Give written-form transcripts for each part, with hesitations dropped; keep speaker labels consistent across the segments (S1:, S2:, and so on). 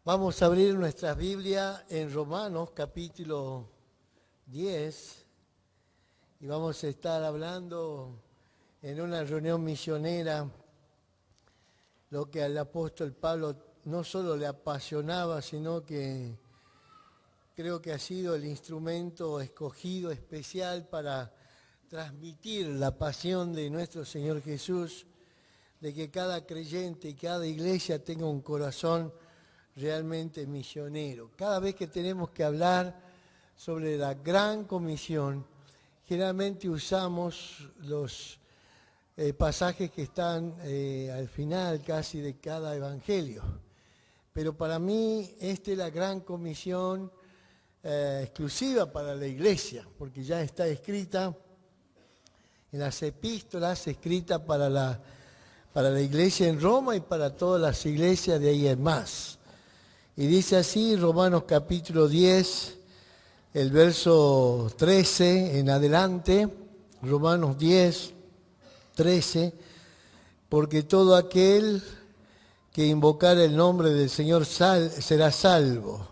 S1: Vamos a abrir nuestra Biblia en Romanos capítulo 10 y vamos a estar hablando en una reunión misionera lo que al apóstol Pablo no solo le apasionaba, sino que creo que ha sido el instrumento escogido especial para transmitir la pasión de nuestro Señor Jesús, de que cada creyente y cada iglesia tenga un corazón realmente misionero. Cada vez que tenemos que hablar sobre la gran comisión, generalmente usamos los pasajes que están al final casi de cada evangelio. Pero para mí esta es la gran comisión exclusiva para la iglesia, porque ya está escrita en las epístolas, escrita para la iglesia en Roma y para todas las iglesias de ahí en más. Y dice así, Romanos capítulo 10, el verso 13 en adelante, Romanos 10, 13, porque todo aquel que invocar el nombre del Señor será salvo.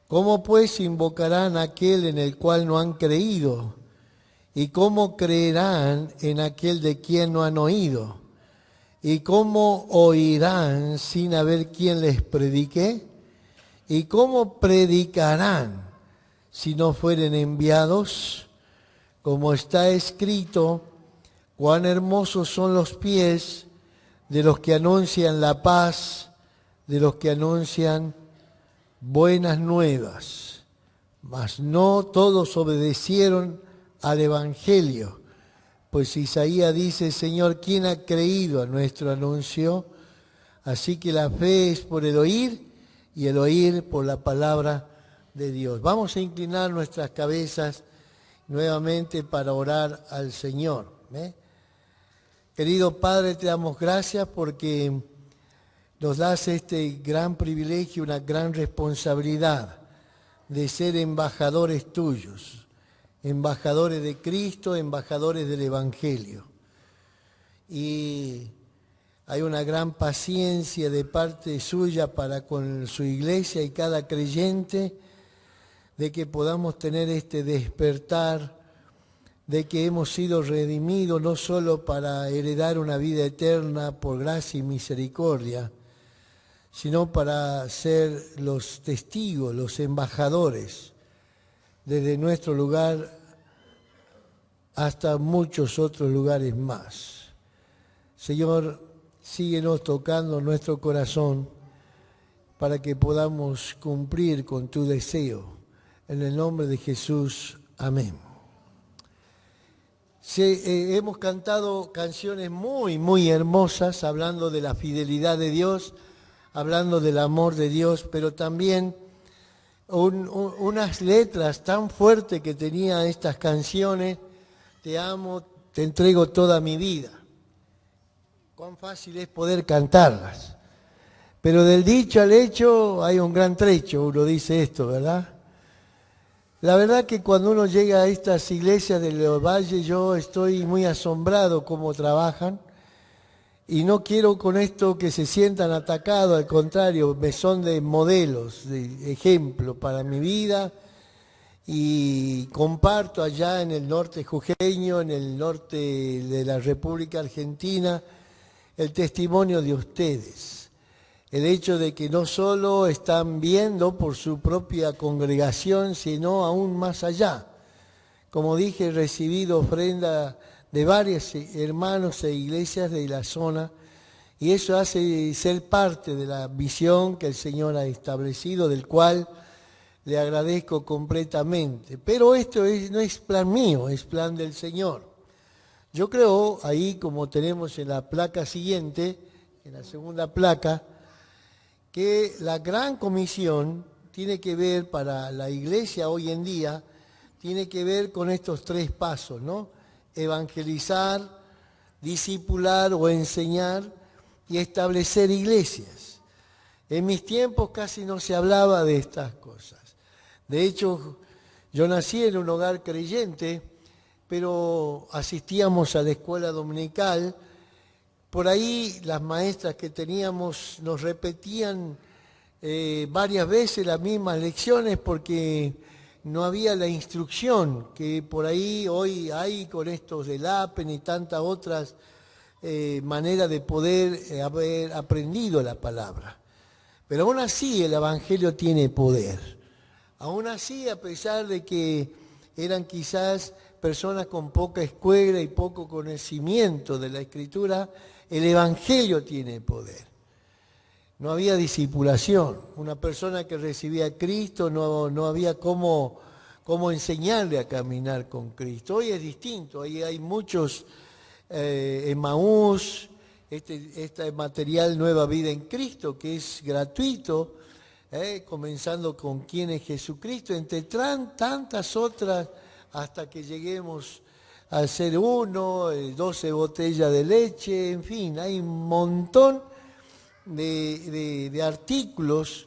S1: ¿Cómo pues invocarán a aquel en el cual no han creído? ¿Y cómo creerán en aquel de quien no han oído? ¿Y cómo oirán sin haber quien les predique? ¿Y cómo predicarán si no fueren enviados? Como está escrito, cuán hermosos son los pies de los que anuncian la paz, de los que anuncian buenas nuevas. Mas no todos obedecieron al Evangelio. Pues Isaías dice, Señor, ¿quién ha creído a nuestro anuncio? Así que la fe es por el oír y el oír por la palabra de Dios. Vamos a inclinar nuestras cabezas nuevamente para orar al Señor. Querido Padre, te damos gracias porque nos das este gran privilegio, una gran responsabilidad de ser embajadores tuyos. Embajadores de Cristo, embajadores del Evangelio. Y hay una gran paciencia de parte suya para con su iglesia y cada creyente de que podamos tener este despertar, de que hemos sido redimidos no solo para heredar una vida eterna por gracia y misericordia, sino para ser los testigos, los embajadores desde nuestro lugar hasta muchos otros lugares más. Señor, síguenos tocando nuestro corazón para que podamos cumplir con tu deseo. En el nombre de Jesús, amén. Hemos cantado canciones muy, muy hermosas, hablando de la fidelidad de Dios, hablando del amor de Dios, pero también unas letras tan fuertes que tenían estas canciones. Te amo, te entrego toda mi vida. Cuán fácil es poder cantarlas. Pero del dicho al hecho hay un gran trecho, uno dice esto, ¿verdad? La verdad que cuando uno llega a estas iglesias de los valles, yo estoy muy asombrado cómo trabajan. Y no quiero con esto que se sientan atacados, al contrario, me son de modelos, de ejemplo para mi vida. Y comparto allá en el norte jujeño, en el norte de la República Argentina, el testimonio de ustedes. El hecho de que no solo están viendo por su propia congregación, sino aún más allá. Como dije, he recibido ofrenda de varios hermanos e iglesias de la zona, y eso hace ser parte de la visión que el Señor ha establecido, del cual le agradezco completamente. Pero esto no es plan mío, es plan del Señor. Yo creo, ahí como tenemos en la placa siguiente, en la segunda placa, que la gran comisión tiene que ver para la iglesia hoy en día, tiene que ver con estos tres pasos, ¿no? Evangelizar, discipular o enseñar y establecer iglesias. En mis tiempos casi no se hablaba de estas cosas. De hecho, yo nací en un hogar creyente, pero asistíamos a la escuela dominical. Por ahí las maestras que teníamos nos repetían varias veces las mismas lecciones porque no había la instrucción que por ahí hoy hay con estos del APEN y tantas otras maneras de poder haber aprendido la palabra. Pero aún así el Evangelio tiene poder. Aún así, a pesar de que eran quizás personas con poca escuela y poco conocimiento de la Escritura, el Evangelio tiene poder. No había discipulación. Una persona que recibía a Cristo no había cómo enseñarle a caminar con Cristo. Hoy es distinto. Hoy hay muchos Emaús, este material Nueva Vida en Cristo, que es gratuito, comenzando con quién es Jesucristo, entre tantas otras, hasta que lleguemos a ser 12 botellas de leche, en fin, hay un montón de artículos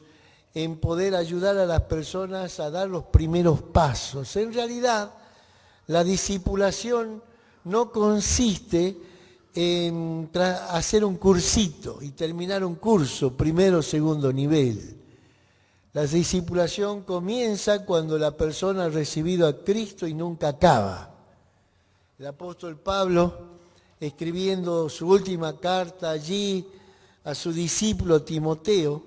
S1: en poder ayudar a las personas a dar los primeros pasos. En realidad, la discipulación no consiste en hacer un cursito y terminar un curso, primero o segundo nivel. La discipulación comienza cuando la persona ha recibido a Cristo y nunca acaba. El apóstol Pablo, escribiendo su última carta allí a su discípulo Timoteo,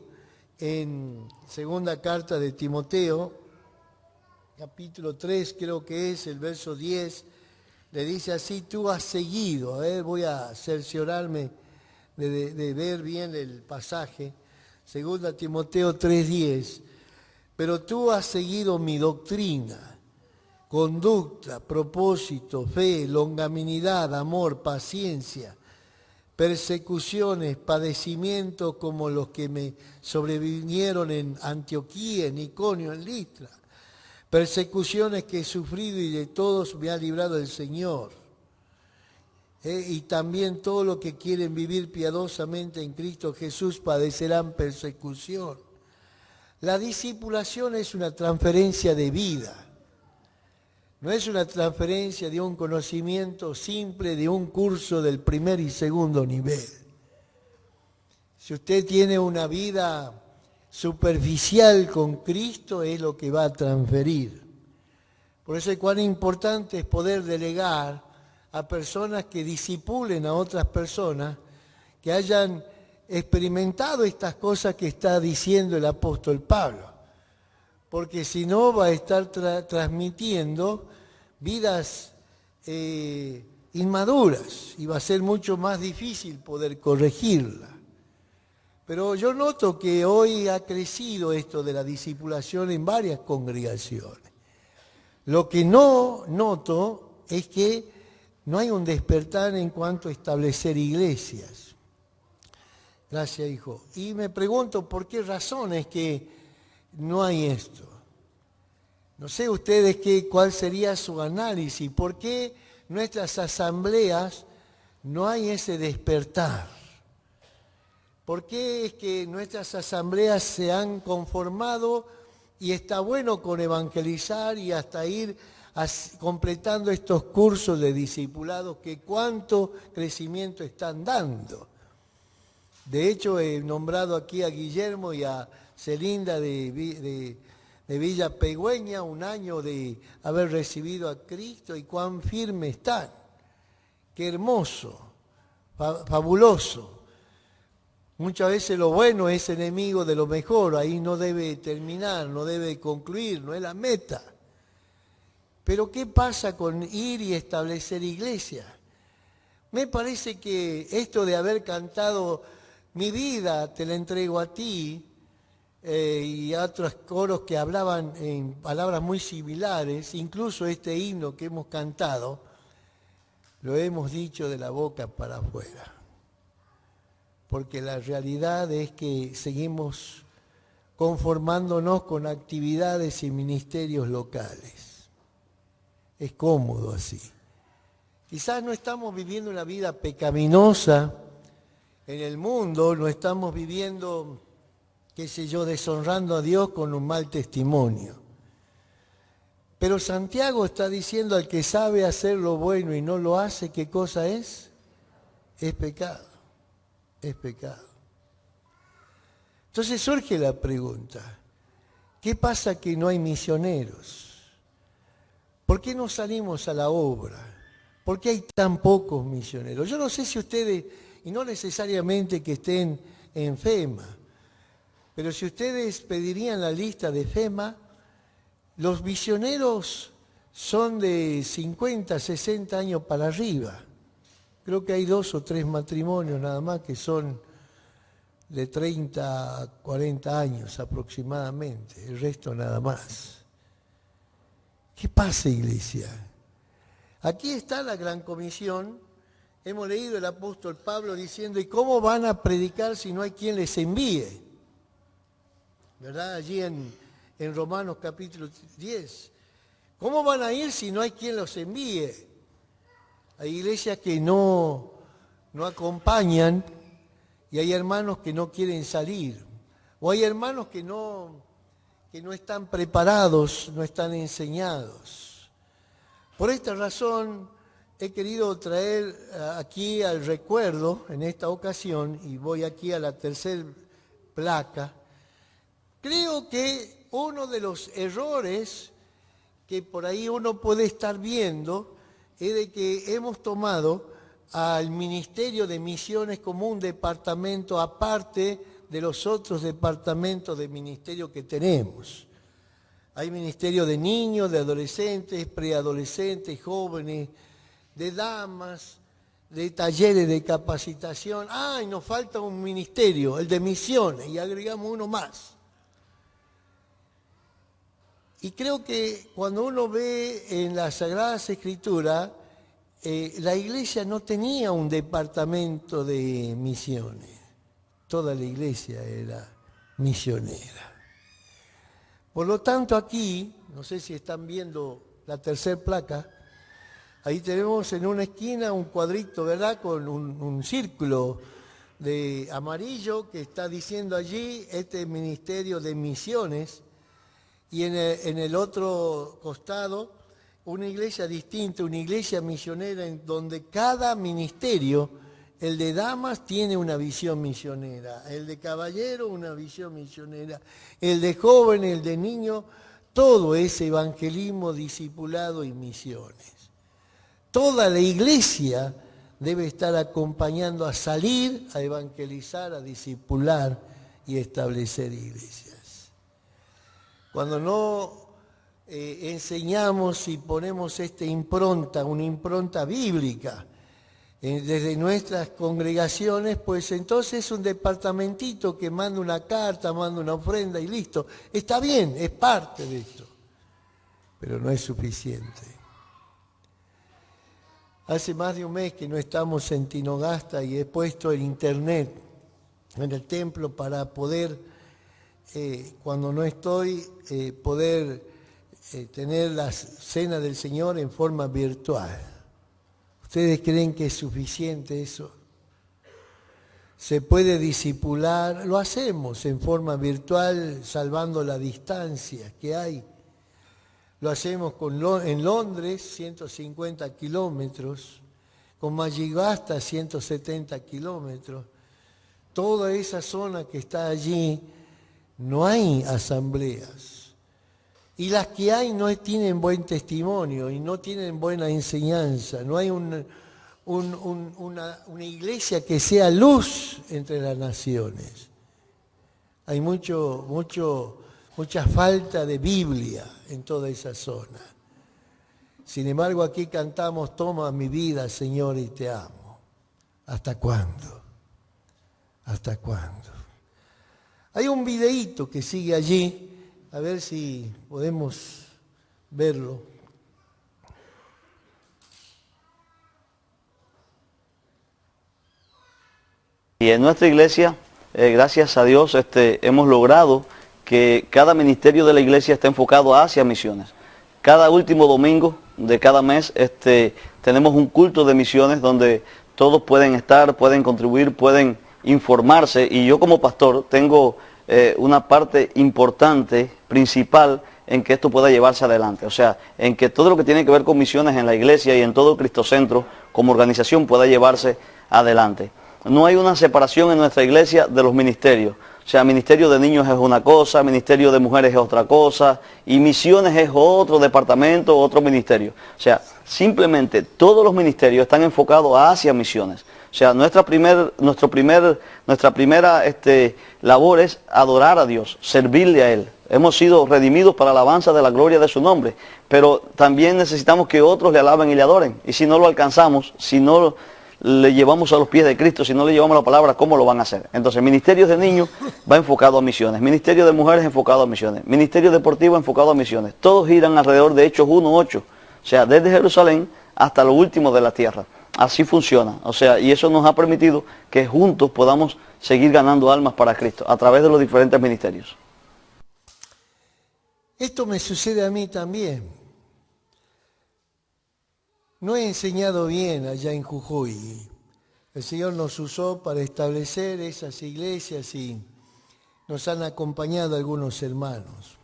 S1: en segunda carta de Timoteo, capítulo 3, creo que es el verso 10, le dice así: tú has seguido, voy a cerciorarme de ver bien el pasaje, segunda Timoteo 3:10, pero tú has seguido mi doctrina, conducta, propósito, fe, longanimidad, amor, paciencia, persecuciones, padecimientos como los que me sobrevinieron en Antioquía, en Iconio, en Listra, persecuciones que he sufrido y de todos me ha librado el Señor. Y también todos los que quieren vivir piadosamente en Cristo Jesús padecerán persecución. La discipulación es una transferencia de vida. No es una transferencia de un conocimiento simple de un curso del primer y segundo nivel. Si usted tiene una vida superficial con Cristo, es lo que va a transferir. Por eso es cuán importante es poder delegar a personas que discipulen a otras personas que hayan experimentado estas cosas que está diciendo el apóstol Pablo. Porque si no va a estar transmitiendo vidas inmaduras y va a ser mucho más difícil poder corregirla. Pero yo noto que hoy ha crecido esto de la discipulación en varias congregaciones. Lo que no noto es que no hay un despertar en cuanto a establecer iglesias. Gracias, hijo. Y me pregunto por qué razón es que no hay esto. No sé ustedes cuál sería su análisis. ¿Por qué nuestras asambleas no hay ese despertar? ¿Por qué es que nuestras asambleas se han conformado y está bueno con evangelizar y hasta ir completando estos cursos de discipulados que cuánto crecimiento están dando? De hecho, he nombrado aquí a Guillermo y a Celinda de Villa Pegüeña, un año de haber recibido a Cristo y cuán firme están. Qué hermoso, fabuloso. Muchas veces lo bueno es enemigo de lo mejor, ahí no debe terminar, no debe concluir, no es la meta. Pero ¿qué pasa con ir y establecer iglesia? Me parece que esto de haber cantado mi vida te la entrego a ti, y otros coros que hablaban en palabras muy similares, incluso este himno que hemos cantado, lo hemos dicho de la boca para afuera. Porque la realidad es que seguimos conformándonos con actividades y ministerios locales. Es cómodo así. Quizás no estamos viviendo una vida pecaminosa en el mundo, no estamos viviendo, qué sé yo, deshonrando a Dios con un mal testimonio. Pero Santiago está diciendo al que sabe hacer lo bueno y no lo hace, ¿qué cosa es? Es pecado. Es pecado. Entonces surge la pregunta, ¿qué pasa que no hay misioneros? ¿Por qué no salimos a la obra? ¿Por qué hay tan pocos misioneros? Yo no sé si ustedes, y no necesariamente que estén en FEMA, pero si ustedes pedirían la lista de FEMA, los misioneros son de 50, 60 años para arriba. Creo que hay 2 o 3 matrimonios nada más que son de 30 a 40 años aproximadamente, el resto nada más. ¿Qué pasa, iglesia? Aquí está la gran comisión. Hemos leído el apóstol Pablo diciendo, ¿y cómo van a predicar si no hay quien les envíe? ¿Verdad? Allí en Romanos capítulo 10. ¿Cómo van a ir si no hay quien los envíe? Hay iglesias que no acompañan y hay hermanos que no quieren salir. O hay hermanos que no están preparados, no están enseñados. Por esta razón he querido traer aquí al recuerdo en esta ocasión, y voy aquí a la tercera placa. Creo que uno de los errores que por ahí uno puede estar viendo es de que hemos tomado al Ministerio de Misiones como un departamento aparte de los otros departamentos de ministerio que tenemos. Hay ministerio de niños, de adolescentes, preadolescentes, jóvenes, de damas, de talleres de capacitación. Y nos falta un ministerio, el de misiones, y agregamos uno más. Y creo que cuando uno ve en las Sagradas Escrituras, la iglesia no tenía un departamento de misiones. Toda la iglesia era misionera. Por lo tanto aquí, no sé si están viendo la tercera placa, ahí tenemos en una esquina un cuadrito, ¿verdad? Con un círculo de amarillo que está diciendo allí, este ministerio de misiones, y en el otro costado una iglesia distinta, una iglesia misionera en donde cada ministerio, el de damas tiene una visión misionera, el de caballero una visión misionera, el de joven, el de niño, todo es evangelismo, discipulado y misiones. Toda la iglesia debe estar acompañando a salir, a evangelizar, a discipular y establecer iglesias. Cuando no enseñamos y ponemos esta impronta, una impronta bíblica, desde nuestras congregaciones, pues entonces es un departamentito que manda una carta, manda una ofrenda y listo. Está bien, es parte de esto, pero no es suficiente. Hace más de un mes que no estamos en Tinogasta y he puesto el internet en el templo para poder, cuando no estoy, poder tener la cena del Señor en forma virtual. ¿Ustedes creen que es suficiente eso? ¿Se puede discipular? Lo hacemos en forma virtual, salvando la distancia que hay. Lo hacemos en Londres, 150 kilómetros, con Magigasta, 170 kilómetros. Toda esa zona que está allí, no hay asambleas. Y las que hay no tienen buen testimonio y no tienen buena enseñanza. No hay una iglesia que sea luz entre las naciones. Hay mucha falta de Biblia en toda esa zona. Sin embargo, aquí cantamos, toma mi vida, Señor, y te amo. ¿Hasta cuándo? ¿Hasta cuándo? Hay un videíto que sigue allí. A ver si podemos verlo.
S2: Y en nuestra iglesia, gracias a Dios, hemos logrado que cada ministerio de la iglesia esté enfocado hacia misiones. Cada último domingo de cada mes tenemos un culto de misiones donde todos pueden estar, pueden contribuir, pueden informarse. Y yo como pastor tengo una parte importante, principal, en que esto pueda llevarse adelante. O sea, en que todo lo que tiene que ver con misiones en la iglesia y en todo Cristocentro como organización pueda llevarse adelante. No hay una separación en nuestra iglesia de los ministerios. O O sea, ministerio de niños es una cosa, ministerio de mujeres es otra cosa, y misiones es otro departamento, otro ministerio. O sea, simplemente todos los ministerios están enfocados hacia misiones. O sea, nuestra primera labor es adorar a Dios, servirle a Él. Hemos sido redimidos para la alabanza de la gloria de su nombre, pero también necesitamos que otros le alaben y le adoren. Y si no lo alcanzamos, si no le llevamos a los pies de Cristo, si no le llevamos la palabra, ¿cómo lo van a hacer? Entonces, ministerios de niños va enfocado a misiones, ministerio de mujeres enfocado a misiones, ministerio deportivo enfocado a misiones. Todos giran alrededor de Hechos 1:8, o sea, desde Jerusalén hasta lo último de la tierra. Así funciona, o sea, y eso nos ha permitido que juntos podamos seguir ganando almas para Cristo a través de los diferentes ministerios.
S1: Esto me sucede a mí también. No he enseñado bien allá en Jujuy. El Señor nos usó para establecer esas iglesias y nos han acompañado algunos hermanos.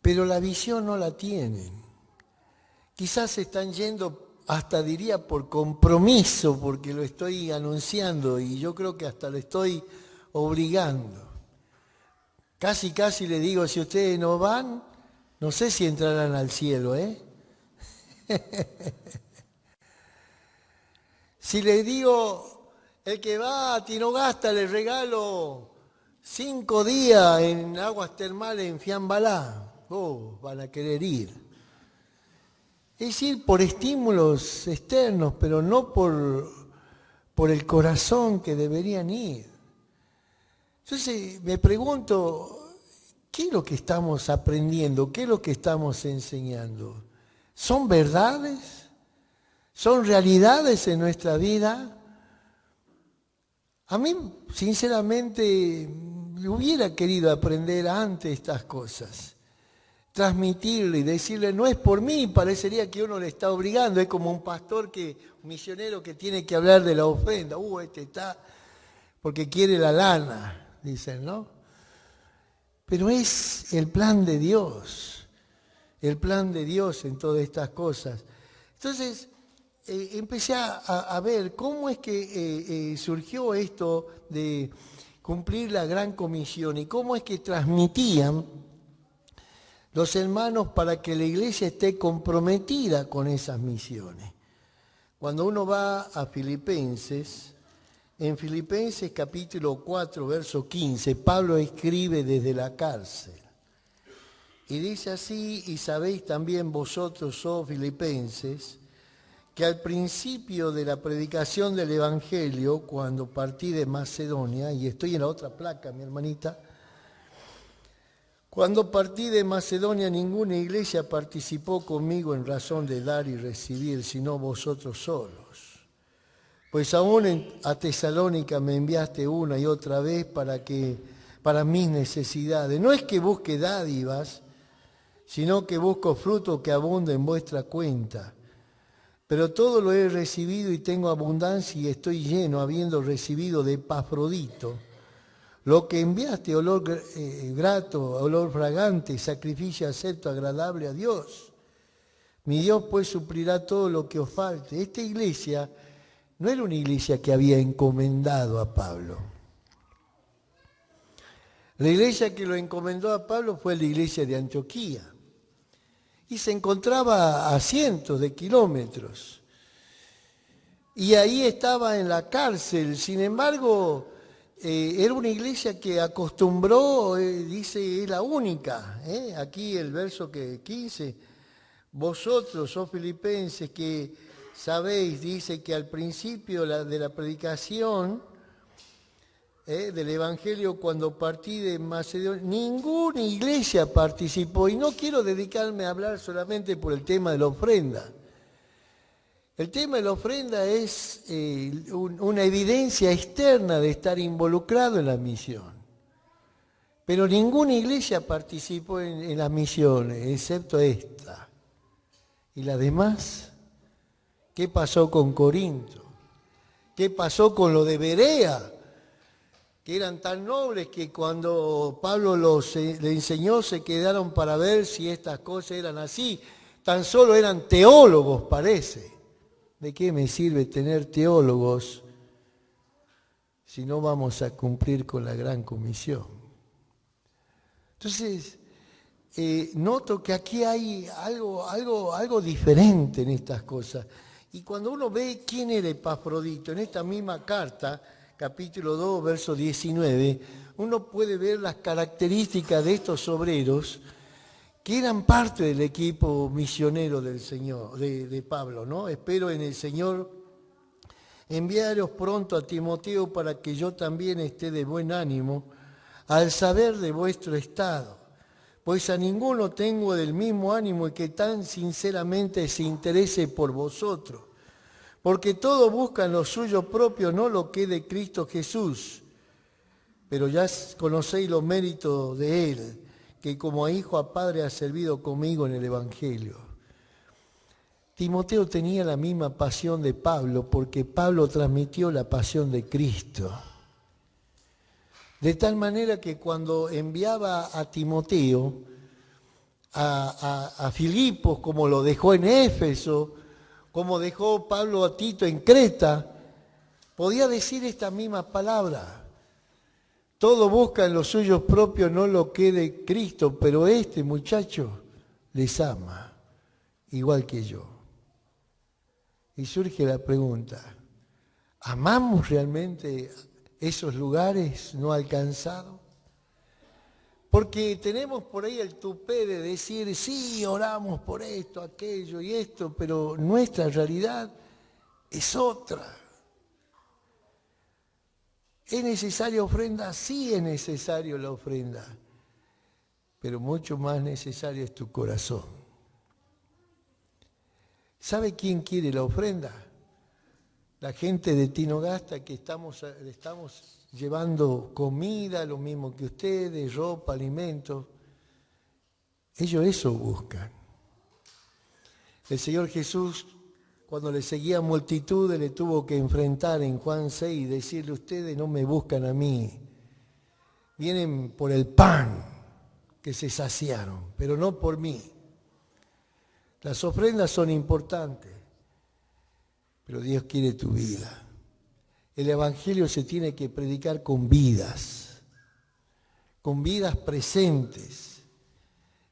S1: Pero la visión no la tienen. Quizás están yendo, hasta diría por compromiso, porque lo estoy anunciando y yo creo que hasta lo estoy obligando. Casi le digo, si ustedes no van, no sé si entrarán al cielo, ¿eh? Si le digo, el que va a Tinogasta le regalo 5 días en aguas termales en Fiambalá, van a querer ir. Es decir, por estímulos externos, pero no por el corazón que deberían ir. Entonces me pregunto, ¿qué es lo que estamos aprendiendo? ¿Qué es lo que estamos enseñando? ¿Son verdades? ¿Son realidades en nuestra vida? A mí, sinceramente, hubiera querido aprender antes estas cosas. Transmitirle y decirle, no es por mí, parecería que uno le está obligando. Es como un pastor, un misionero que tiene que hablar de la ofrenda. Este está porque quiere la lana, dicen, ¿no? Pero es el plan de Dios. El plan de Dios en todas estas cosas. Entonces, empecé a ver cómo es que surgió esto de cumplir la gran comisión y cómo es que transmitían los hermanos para que la iglesia esté comprometida con esas misiones. Cuando uno va a Filipenses, en Filipenses capítulo 4, verso 15, Pablo escribe desde la cárcel. Y dice así, y sabéis también vosotros, oh filipenses, que al principio de la predicación del Evangelio, cuando partí de Macedonia, y estoy en la otra placa, mi hermanita, cuando partí de Macedonia ninguna iglesia participó conmigo en razón de dar y recibir, sino vosotros solos. Pues aún a Tesalónica me enviaste una y otra vez para mis necesidades. No es que busque dádivas, sino que busco fruto que abunde en vuestra cuenta. Pero todo lo he recibido y tengo abundancia y estoy lleno, habiendo recibido de Epafrodito lo que enviaste, olor grato, olor fragante, sacrificio acepto, agradable a Dios. Mi Dios pues suplirá todo lo que os falte. Esta iglesia no era una iglesia que había encomendado a Pablo. La iglesia que lo encomendó a Pablo fue la iglesia de Antioquía. Y se encontraba a cientos de kilómetros. Y ahí estaba en la cárcel. Sin embargo, era una iglesia que acostumbró, dice, es la única. Aquí el verso 15. Vosotros, oh filipenses, que sabéis, dice que al principio de la predicación del Evangelio, cuando partí de Macedonia, ninguna iglesia participó. Y no quiero dedicarme a hablar solamente por el tema de la ofrenda. El tema de la ofrenda es una evidencia externa de estar involucrado en la misión. Pero ninguna iglesia participó en las misiones, excepto esta. ¿Y las demás? ¿Qué pasó con Corinto? ¿Qué pasó con lo de Berea? Que eran tan nobles que cuando Pablo le enseñó se quedaron para ver si estas cosas eran así. Tan solo eran teólogos, parece. ¿De qué me sirve tener teólogos si no vamos a cumplir con la gran comisión. Entonces, noto que aquí hay algo diferente en estas cosas. Y cuando uno ve quién era Epafrodito, en esta misma carta, capítulo 2, verso 19, uno puede ver las características de estos obreros que eran parte del equipo misionero del Señor, de Pablo, ¿no? Espero en el Señor enviaros pronto a Timoteo para que yo también esté de buen ánimo al saber de vuestro estado, pues a ninguno tengo del mismo ánimo y que tan sinceramente se interese por vosotros, porque todos buscan lo suyo propio, no lo que es de Cristo Jesús, pero ya conocéis los méritos de Él, que como a hijo a padre ha servido conmigo en el Evangelio. Timoteo tenía la misma pasión de Pablo, porque Pablo transmitió la pasión de Cristo. De tal manera que cuando enviaba a Timoteo a Filipos, como lo dejó en Éfeso, como dejó Pablo a Tito en Creta, podía decir esta misma palabra. Todos buscan lo suyo propio, no lo que de Cristo, pero este muchacho les ama, igual que yo. Y surge la pregunta, ¿amamos realmente esos lugares no alcanzados? Porque tenemos por ahí el tupé de decir, sí, oramos por esto, aquello y esto, pero nuestra realidad es otra. ¿Es necesaria ofrenda? Sí es necesario la ofrenda, pero mucho más necesario es tu corazón. ¿Sabe quién quiere la ofrenda? La gente de Tinogasta que estamos llevando comida, lo mismo que ustedes, ropa, alimentos. Ellos eso buscan. El Señor Jesús, cuando le seguía multitudes, le tuvo que enfrentar en Juan 6 y decirle, ustedes no me buscan a mí, vienen por el pan que se saciaron, pero no por mí. Las ofrendas son importantes, pero Dios quiere tu vida. El Evangelio se tiene que predicar con vidas presentes,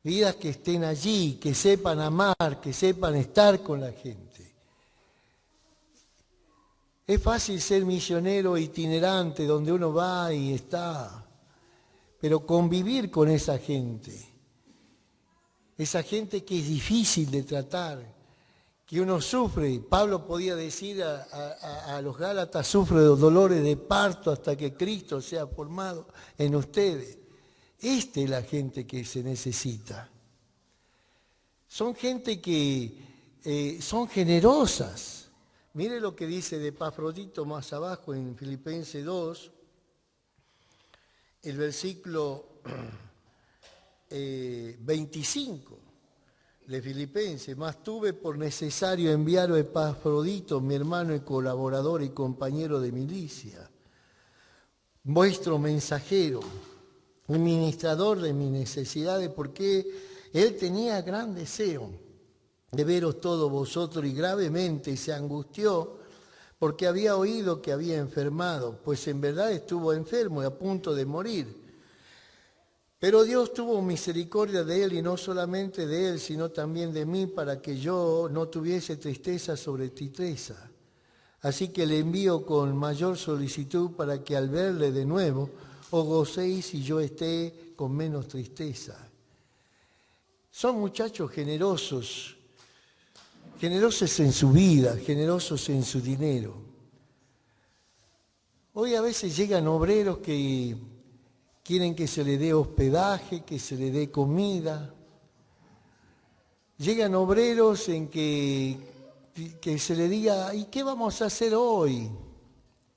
S1: vidas que estén allí, que sepan amar, que sepan estar con la gente. Es fácil ser misionero itinerante donde uno va y está, pero convivir con esa gente que es difícil de tratar, que uno sufre. Pablo podía decir a los Gálatas, sufre de dolores de parto hasta que Cristo sea formado en ustedes. Esta es la gente que se necesita. Son gente que son generosas. Mire lo que dice de Epafrodito más abajo en Filipenses 2, el versículo 25 de Filipenses. Mas tuve por necesario enviar a Epafrodito, mi hermano y colaborador y compañero de milicia, vuestro mensajero, un ministrador de mis necesidades, porque él tenía gran deseo de veros todos vosotros y gravemente se angustió porque había oído que había enfermado, pues en verdad estuvo enfermo y a punto de morir. Pero Dios tuvo misericordia de él y no solamente de él, sino también de mí, para que yo no tuviese tristeza sobre tristeza. Así que le envío con mayor solicitud para que al verle de nuevo os gocéis y yo esté con menos tristeza. Son muchachos generosos en su vida, generosos en su dinero. Hoy a veces llegan obreros que quieren que se le dé hospedaje, que se le dé comida. Llegan obreros en que se le diga, ¿y qué vamos a hacer hoy?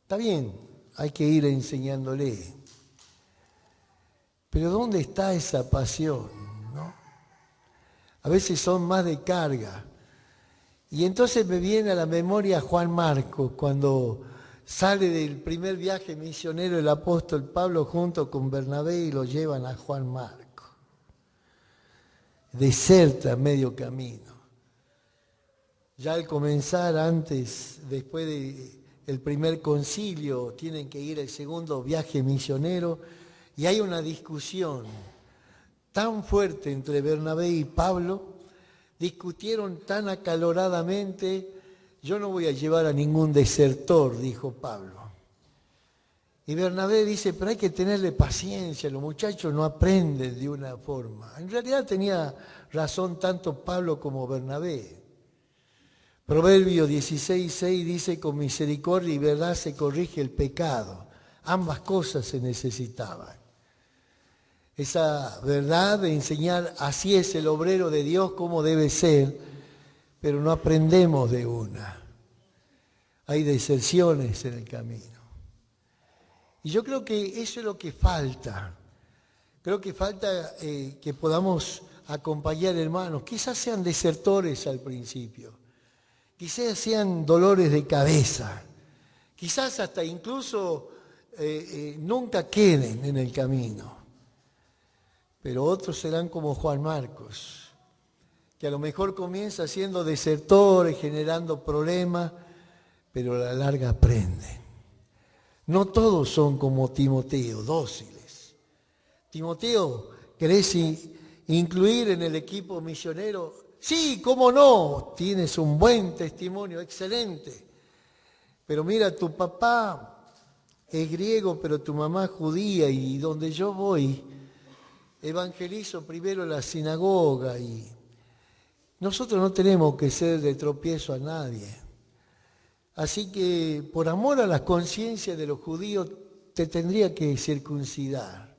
S1: Está bien, hay que ir enseñándole. Pero ¿dónde está esa pasión? ¿No? A veces son más de carga. Y entonces me viene a la memoria Juan Marcos, cuando sale del primer viaje misionero el apóstol Pablo junto con Bernabé y lo llevan a Juan Marcos. Deserta a medio camino. Ya al comenzar, después de el primer concilio, tienen que ir al segundo viaje misionero, y hay una discusión tan fuerte entre Bernabé y Pablo, discutieron tan acaloradamente. Yo no voy a llevar a ningún desertor, dijo Pablo. Y Bernabé dice, pero hay que tenerle paciencia, los muchachos no aprenden de una forma. En realidad tenía razón tanto Pablo como Bernabé. Proverbio 16:6 dice, con misericordia y verdad se corrige el pecado. Ambas cosas se necesitaban. Esa verdad de enseñar, así es el obrero de Dios, cómo debe ser, pero no aprendemos de una. Hay deserciones en el camino. Y yo creo que eso es lo que falta. Creo que falta que podamos acompañar hermanos. Quizás sean desertores al principio. Quizás sean dolores de cabeza. Quizás hasta incluso nunca queden en el camino. Pero otros serán como Juan Marcos, que a lo mejor comienza siendo desertores, generando problemas, pero a la larga aprenden. No todos son como Timoteo, dóciles. Timoteo, ¿querés incluir en el equipo misionero? Sí, cómo no, tienes un buen testimonio, excelente. Pero mira, tu papá es griego, pero tu mamá es judía, y donde yo voy, evangelizo primero en la sinagoga, y nosotros no tenemos que ser de tropiezo a nadie. Así que por amor a la conciencia de los judíos te tendría que circuncidar.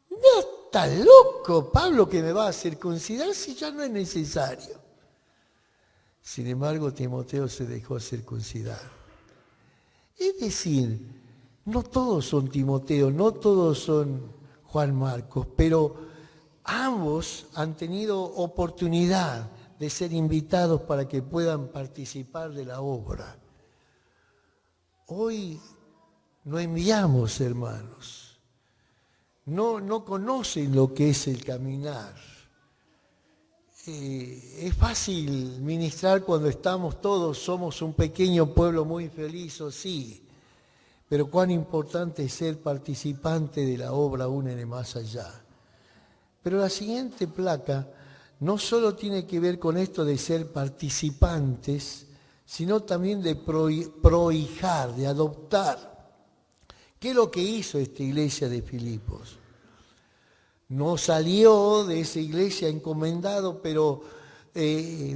S1: No, está loco Pablo que me va a circuncidar si ya no es necesario. Sin embargo, Timoteo se dejó circuncidar. Es decir, no todos son Timoteo, no todos son Juan Marcos, pero ambos han tenido oportunidad de ser invitados para que puedan participar de la obra. Hoy no enviamos hermanos, no conocen lo que es el caminar. Es fácil ministrar cuando estamos todos, somos un pequeño pueblo muy feliz, sí, pero cuán importante es ser participante de la obra aún en el más allá. Pero la siguiente placa no solo tiene que ver con esto de ser participantes, sino también de prohijar, de adoptar. ¿Qué es lo que hizo esta iglesia de Filipos? No salió de esa iglesia encomendado, pero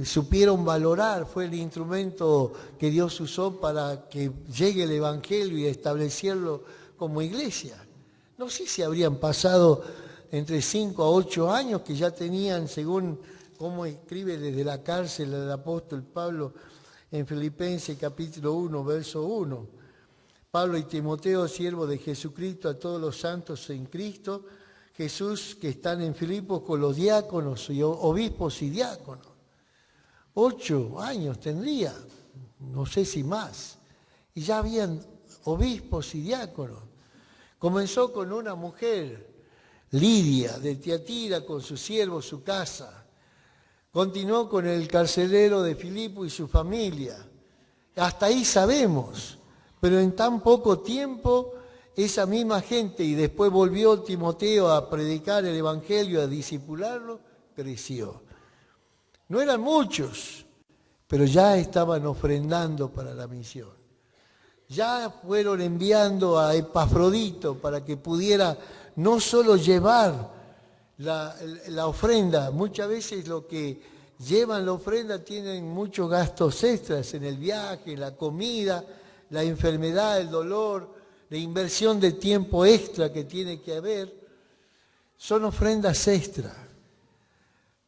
S1: supieron valorar, fue el instrumento que Dios usó para que llegue el Evangelio y establecerlo como iglesia. No sé si habrían pasado entre 5 a 8 años que ya tenían, según cómo escribe desde la cárcel el apóstol Pablo, en Filipenses capítulo 1, verso 1. Pablo y Timoteo, siervos de Jesucristo, a todos los santos en Cristo Jesús que están en Filipos con los diáconos y obispos y diáconos. 8 años tendría, no sé si más. Y ya habían obispos y diáconos. Comenzó con una mujer, Lidia, de Tiatira, con su siervo, su casa. Continuó con el carcelero de Filipo y su familia. Hasta ahí sabemos, pero en tan poco tiempo esa misma gente, y después volvió Timoteo a predicar el Evangelio, a discipularlo, creció. No eran muchos, pero ya estaban ofrendando para la misión. Ya fueron enviando a Epafrodito para que pudiera no solo llevar la ofrenda. Muchas veces lo que llevan la ofrenda tienen muchos gastos extras en el viaje, la comida, la enfermedad, el dolor, la inversión de tiempo extra que tiene que haber. Son ofrendas extra.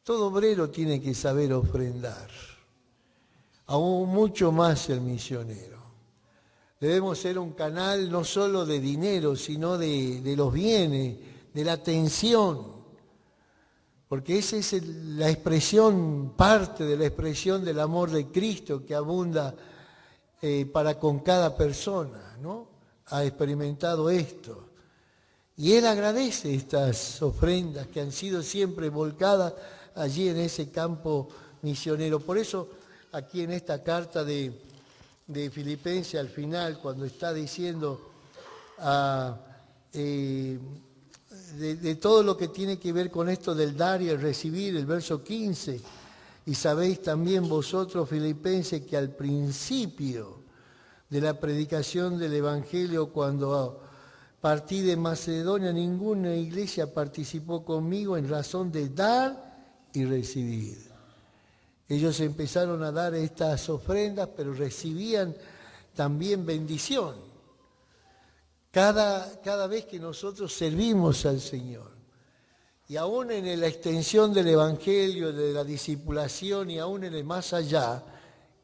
S1: Todo obrero tiene que saber ofrendar. Aún mucho más el misionero. Debemos ser un canal no solo de dinero, sino de los bienes, de la atención. Porque esa es la expresión, parte de la expresión del amor de Cristo que abunda para con cada persona, ¿no? Ha experimentado esto. Y Él agradece estas ofrendas que han sido siempre volcadas allí en ese campo misionero. Por eso, aquí en esta carta de de Filipenses al final, cuando está diciendo de todo lo que tiene que ver con esto del dar y el recibir, el verso 15, y sabéis también vosotros, Filipenses, que al principio de la predicación del Evangelio, cuando partí de Macedonia, ninguna iglesia participó conmigo en razón de dar y recibir. Ellos empezaron a dar estas ofrendas, pero recibían también bendición. Cada vez que nosotros servimos al Señor, y aún en la extensión del Evangelio, de la discipulación y aún en el más allá,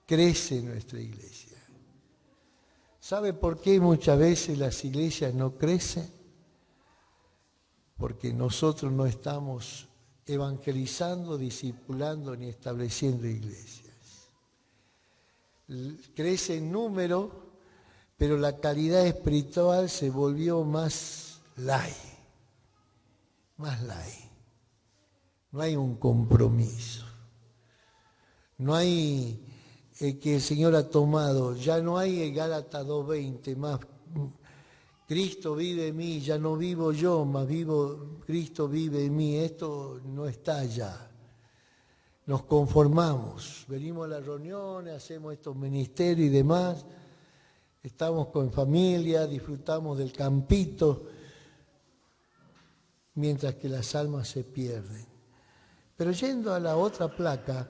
S1: crece nuestra iglesia. ¿Sabe por qué muchas veces las iglesias no crecen? Porque nosotros no estamos evangelizando, discipulando ni estableciendo iglesias. Crece en número, pero la calidad espiritual se volvió más light. No hay un compromiso. No hay que el Señor ha tomado. Ya no hay el Gálatas 2:20 más. Cristo vive en mí, ya no vivo yo, más vivo, Cristo vive en mí. Esto no está ya. Nos conformamos. Venimos a las reuniones, hacemos estos ministerios y demás. Estamos con familia, disfrutamos del campito, mientras que las almas se pierden. Pero yendo a la otra placa,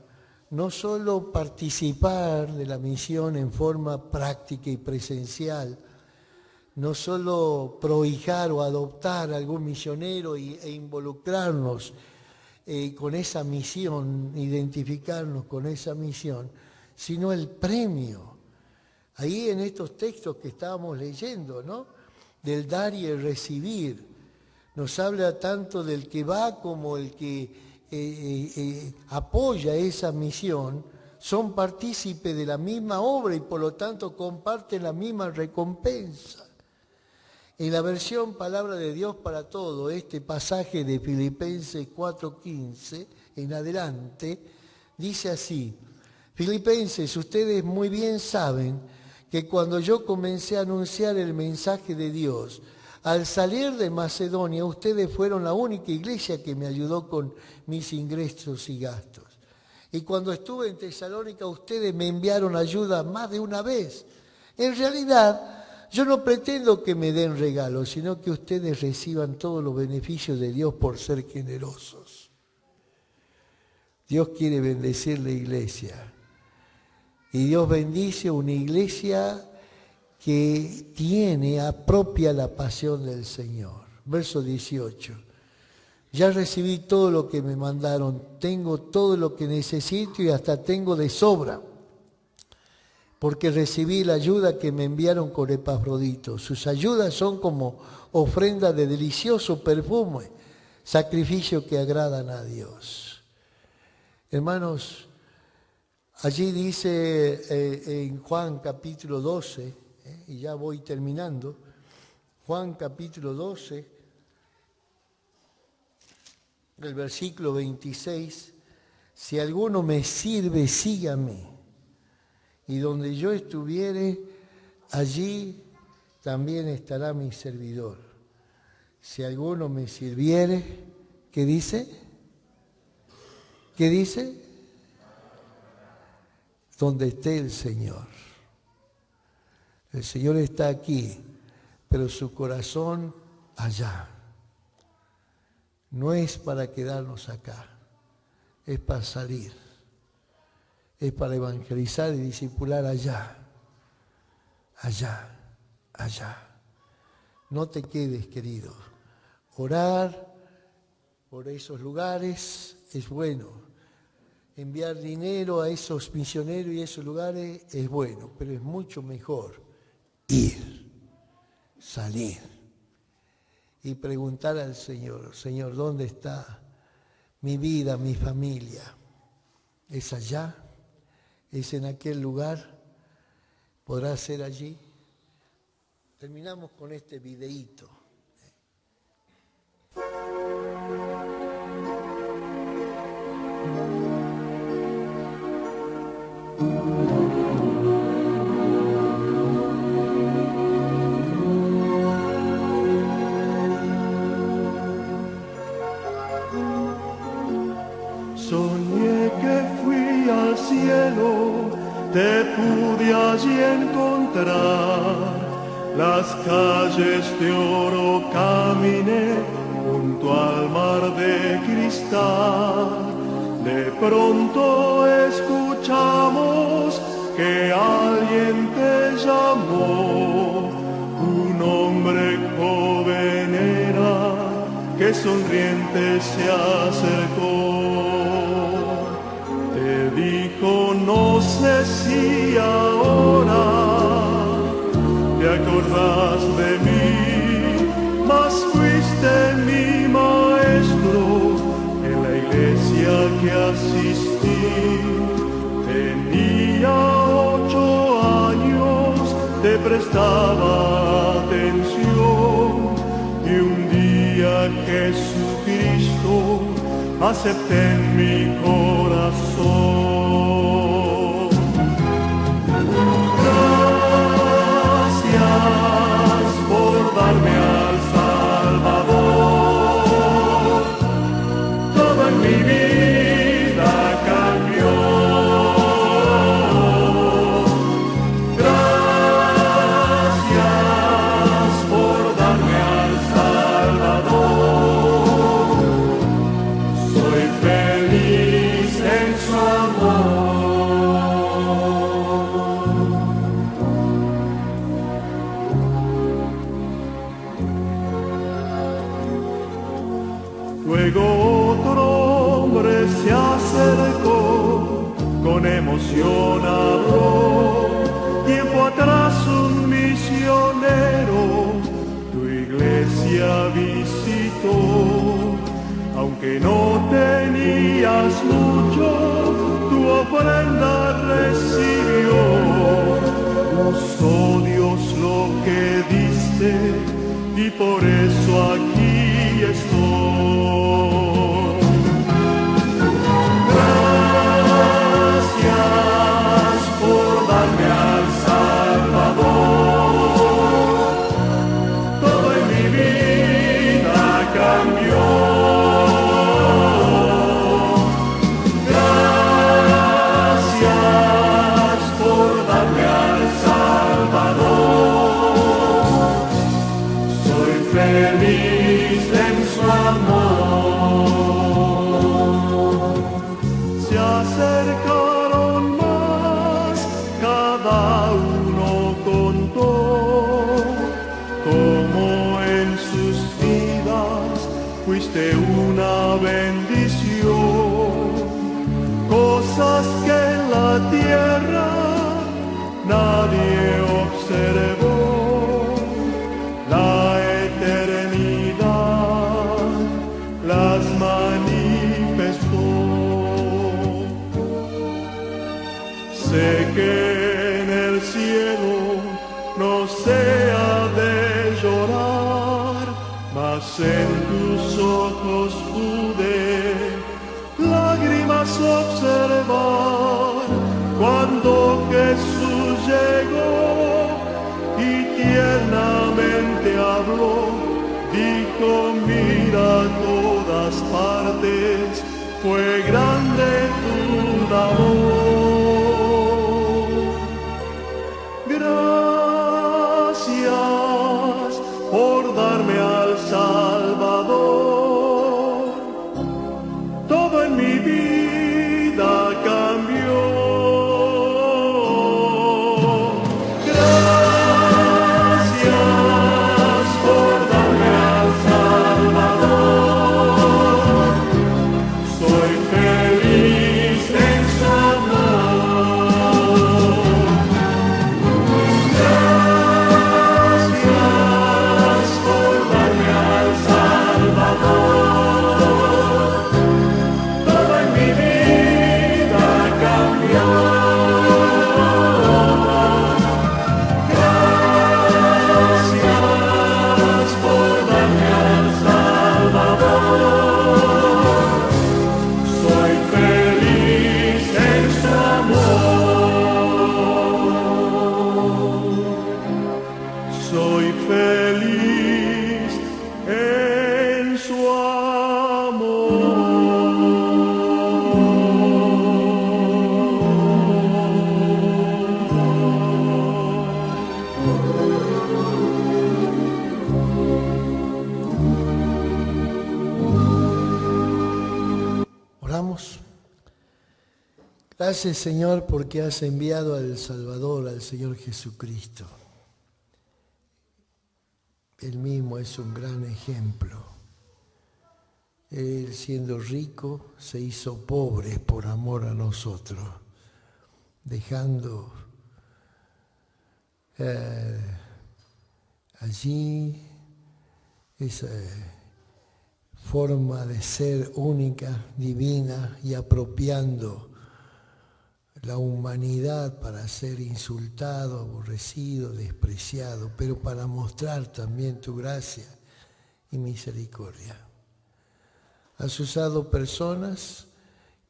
S1: no solo participar de la misión en forma práctica y presencial, no solo prohijar o adoptar a algún misionero e involucrarnos con esa misión, identificarnos con esa misión, sino el premio. Ahí en estos textos que estábamos leyendo, ¿no? Del dar y el recibir, nos habla tanto del que va como el que apoya esa misión, son partícipes de la misma obra y por lo tanto comparten la misma recompensa. En la versión Palabra de Dios para Todo, este pasaje de Filipenses 4:15 en adelante, dice así: Filipenses, ustedes muy bien saben que cuando yo comencé a anunciar el mensaje de Dios, al salir de Macedonia, ustedes fueron la única iglesia que me ayudó con mis ingresos y gastos. Y cuando estuve en Tesalónica, ustedes me enviaron ayuda más de una vez. En realidad, yo no pretendo que me den regalos, sino que ustedes reciban todos los beneficios de Dios por ser generosos. Dios quiere bendecir la iglesia. Y Dios bendice una iglesia que apropia la pasión del Señor. Verso 18. Ya recibí todo lo que me mandaron, tengo todo lo que necesito y hasta tengo de sobra, porque recibí la ayuda que me enviaron con Epafrodito. Sus ayudas son como ofrenda de delicioso perfume, sacrificio que agradan a Dios. Hermanos, allí dice en Juan capítulo 12, y ya voy terminando, Juan capítulo 12, el versículo 26, si alguno me sirve, sígame, y donde yo estuviere, allí también estará mi servidor. Si alguno me sirviere, ¿qué dice? ¿Qué dice? Donde esté el Señor. El Señor está aquí, pero su corazón allá. No es para quedarnos acá, es para salir, es para evangelizar y discipular allá, allá, allá. No te quedes, querido. Orar por esos lugares es bueno. Enviar dinero a esos misioneros y esos lugares es bueno, pero es mucho mejor ir, salir y preguntar al Señor: Señor, ¿dónde está mi vida, mi familia? ¿Es allá? ¿Es en aquel lugar? ¿Podrá ser allí? Terminamos con este videíto.
S3: encontrar. Las calles de oro caminé junto al mar de cristal. De pronto escuchamos que alguien te llamó. Un hombre joven era que sonriente se acercó. Te dijo, no sé si ahora te acordás de mí, mas fuiste mi maestro en la iglesia que asistí. Tenía 8 años, te prestaba atención y un día Jesucristo acepté en mi corazón. Por darme al Salvador, todo en mi vida cambió. Gracias por darme al Salvador, soy feliz en su amor. Luego otro hombre se acercó, con emoción habló. Tiempo atrás un misionero tu iglesia visitó. Aunque no tenías mucho, tu ofrenda recibió. Usó Dios lo que diste y por eso aquí estoy. Gracias por darme al Salvador, todo en mi vida cambió. Gracias por darme al Salvador, soy feliz en su amor. Se acercaron más, cada uno contó cómo en sus vidas fuiste una bendición. Cosas que en la tierra nadie observó. La eternidad las manifestó. Sé que en el cielo no se ha de llorar, mas en tus ojos pude lágrimas observar cuando Jesús llegó y tiernamente habló. Dijo, mira todas partes, fue grande tu amor. Gracias por darme al Salvador, todo en mi vida cambió. Gracias por darme al Salvador, soy feliz en su amor. Gracias por darme al Salvador, todo en mi vida cambió. Gracias por darme al Salvador, soy feliz en su amor. Soy feliz en su amor.
S1: Gracias, Señor, porque has enviado al Salvador, al Señor Jesucristo. Él mismo es un gran ejemplo. Él, siendo rico, se hizo pobre por amor a nosotros, dejando allí esa forma de ser única, divina, y apropiando la humanidad para ser insultado, aborrecido, despreciado, pero para mostrar también tu gracia y misericordia. Has usado personas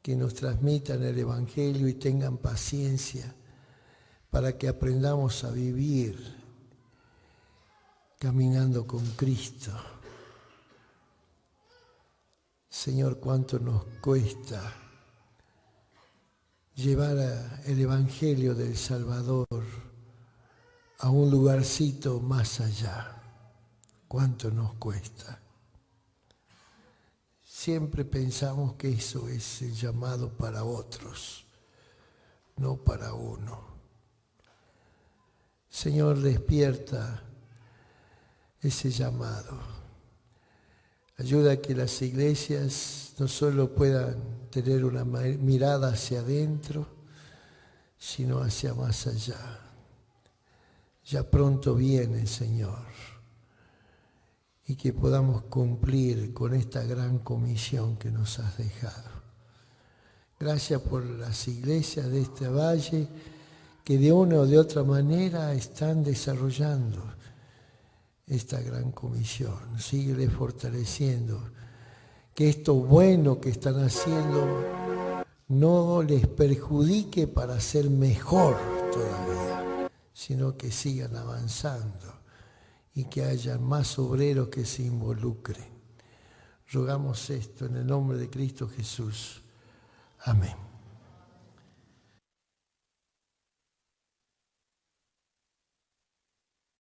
S1: que nos transmitan el Evangelio y tengan paciencia para que aprendamos a vivir caminando con Cristo. Señor, cuánto nos cuesta llevar el Evangelio del Salvador a un lugarcito más allá. Cuánto nos cuesta. Siempre pensamos que eso es el llamado para otros, no para uno. Señor, despierta ese llamado. Ayuda a que las iglesias no solo puedan tener una mirada hacia adentro, sino hacia más allá. Ya pronto viene, Señor, y que podamos cumplir con esta gran comisión que nos has dejado. Gracias por las iglesias de este valle que de una o de otra manera están desarrollando esta gran comisión. Síguele fortaleciendo, que esto bueno que están haciendo no les perjudique para ser mejor todavía, sino que sigan avanzando y que haya más obreros que se involucren. Rogamos esto en el nombre de Cristo Jesús. Amén.